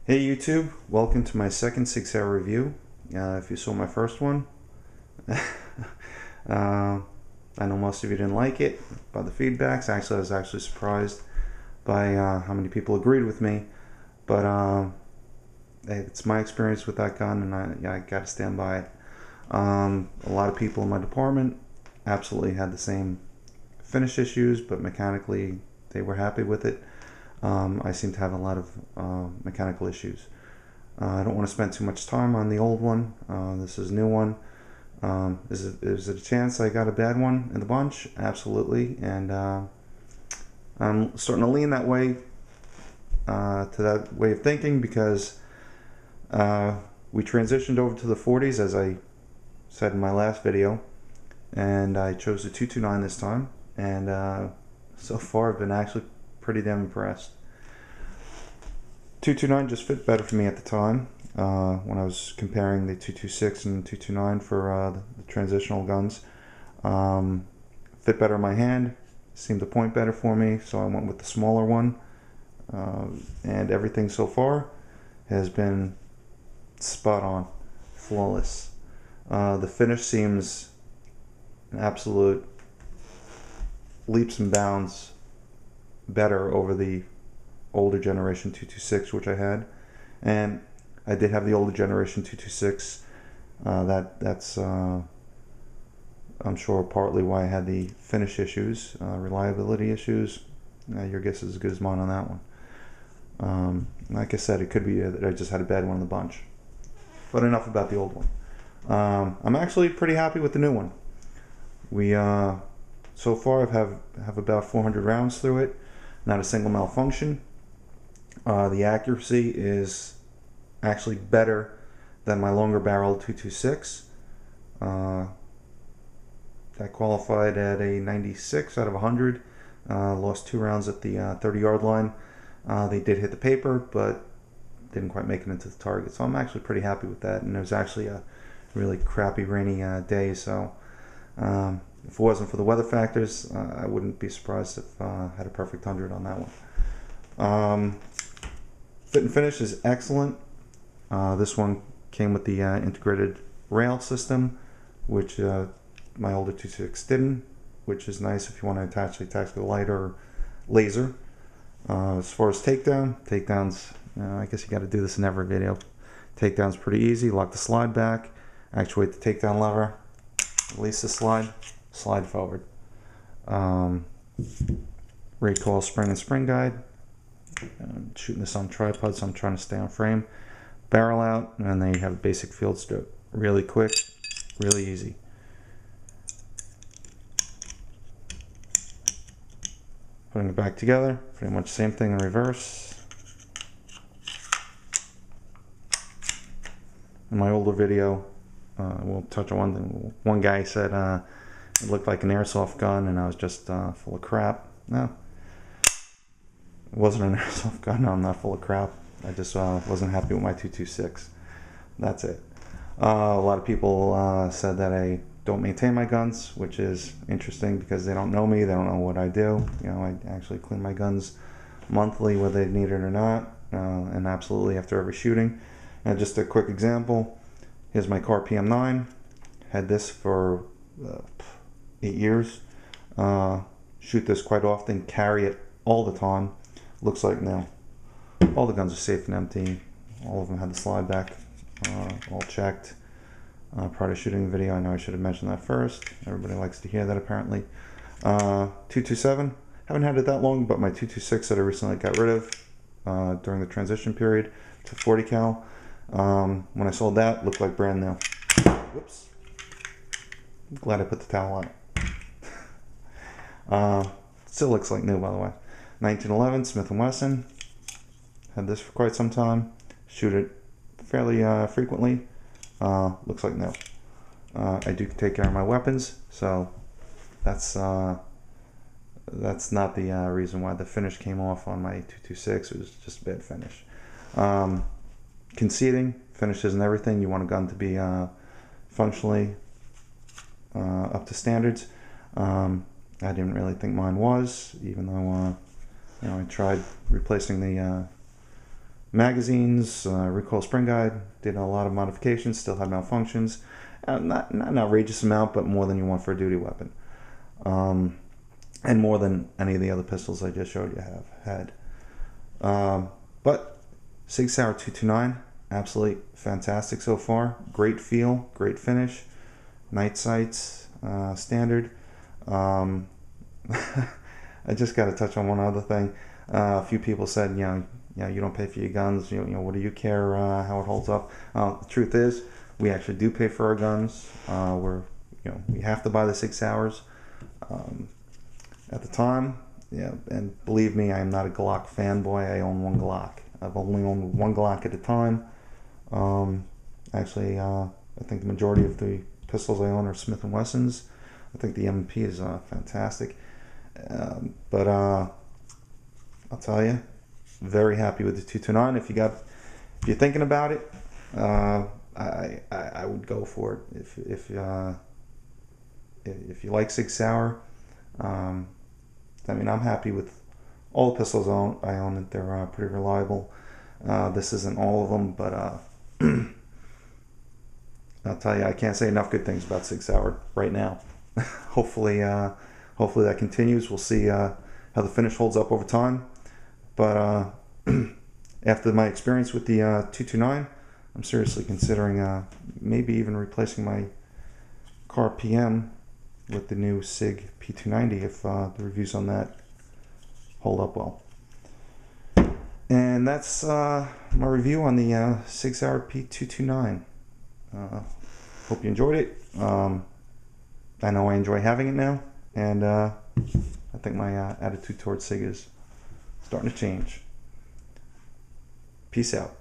Hey YouTube, welcome to my second Sig Sauer review. If you saw my first one, I know most of you didn't like it by the feedbacks. Actually, I was actually surprised by how many people agreed with me. But hey, it's my experience with that gun, and I got to stand by it. A lot of people in my department absolutely had the same finish issues, but mechanically they were happy with it. I seem to have a lot of mechanical issues. I don't want to spend too much time on the old one. This is a new one. Is it a chance I got a bad one in the bunch? Absolutely. And I'm starting to lean that way, to that way of thinking, because we transitioned over to the 40s, as I said in my last video, and I chose the 229 this time, and so far I've been actually pretty damn impressed. 229 just fit better for me at the time when I was comparing the 226 and 229 for the transitional guns. Fit better in my hand, seemed to point better for me, so I went with the smaller one. And everything so far has been spot on, flawless. The finish seems an absolute leaps and bounds better over the older generation 226 which I had, and I did have the older generation 226. That's I'm sure partly why I had the finish issues, reliability issues. Your guess is as good as mine on that one. Like I said, it could be that I just had a bad one in the bunch, but enough about the old one. I'm actually pretty happy with the new one. We so far have about 400 rounds through it, not a single malfunction. The accuracy is actually better than my longer barrel 226. That qualified at a 96 out of 100. Lost 2 rounds at the 30-yard line. They did hit the paper, but didn't quite make it into the target. So I'm actually pretty happy with that. And it was actually a really crappy rainy day. So if it wasn't for the weather factors, I wouldn't be surprised if I had a perfect 100 on that one. Fit and finish is excellent. This one came with the integrated rail system, which my older 226 didn't, which is nice if you want to attach the tactical light or laser. As far as takedowns, I guess you got to do this in every video. Takedown's pretty easy. Lock the slide back, actuate the takedown lever, release the slide forward. Recoil spring and spring guide. I'm shooting this on tripod, so I'm trying to stay on frame. Barrel out, and then you have a basic field strip. Really quick, really easy. Putting it back together, pretty much same thing in reverse. In my older video, we'll touch on one thing. One guy said it looked like an airsoft gun, and I was just full of crap. No. It wasn't an airsoft gun. No, I'm not full of crap. I just wasn't happy with my 226. That's it. A lot of people said that I don't maintain my guns, which is interesting because they don't know me. They don't know what I do. You know, I actually clean my guns monthly, whether they need it or not, and absolutely after every shooting. And just a quick example. Here's my car PM9. Had this for 8 years. Shoot this quite often. Carry it all the time. Looks like now all the guns are safe and empty. All of them had the slide back, all checked. Prior to shooting the video, I know I should have mentioned that first. Everybody likes to hear that apparently. 227, haven't had it that long, but my 226 that I recently got rid of during the transition period to 40 cal. When I sold that, looked like brand new. Whoops. Glad I put the towel on it. Still looks like new, by the way. 1911 Smith & Wesson. Had this for quite some time. Shoot it fairly frequently. Looks like new. I do take care of my weapons, so that's not the reason why the finish came off on my 226. It was just a bad finish. Conceding, finishes and everything. You want a gun to be functionally up to standards. I didn't really think mine was, even though I tried replacing the magazines, recoil spring guide, did a lot of modifications, still had malfunctions. Not an outrageous amount, but more than you want for a duty weapon. And more than any of the other pistols I just showed you have had. But Sig Sauer 229, absolutely fantastic so far. Great feel, great finish. Night sights, standard. I just got to touch on one other thing. A few people said, you don't pay for your guns. What do you care how it holds up? The truth is, we actually do pay for our guns. We have to buy the Sig Sauers. At the time, and believe me, I am not a Glock fanboy. I own one Glock. I've only owned one Glock at a time. Actually, I think the majority of the pistols I own are Smith & Wessons. I think the M&P is fantastic. But I'll tell you, very happy with the 229. If you're thinking about it, I would go for it. If you like Sig Sauer, I'm happy with all the pistols I own. They're pretty reliable. This isn't all of them, but I'll tell you, I can't say enough good things about Sig Sauer right now. Hopefully that continues. We'll see how the finish holds up over time. But after my experience with the 229, I'm seriously considering maybe even replacing my car PM with the new Sig P290 if the reviews on that hold up well. And that's my review on the Sig Sauer P229. Hope you enjoyed it. I know I enjoy having it now, and I think my attitude towards Sig is starting to change. Peace out.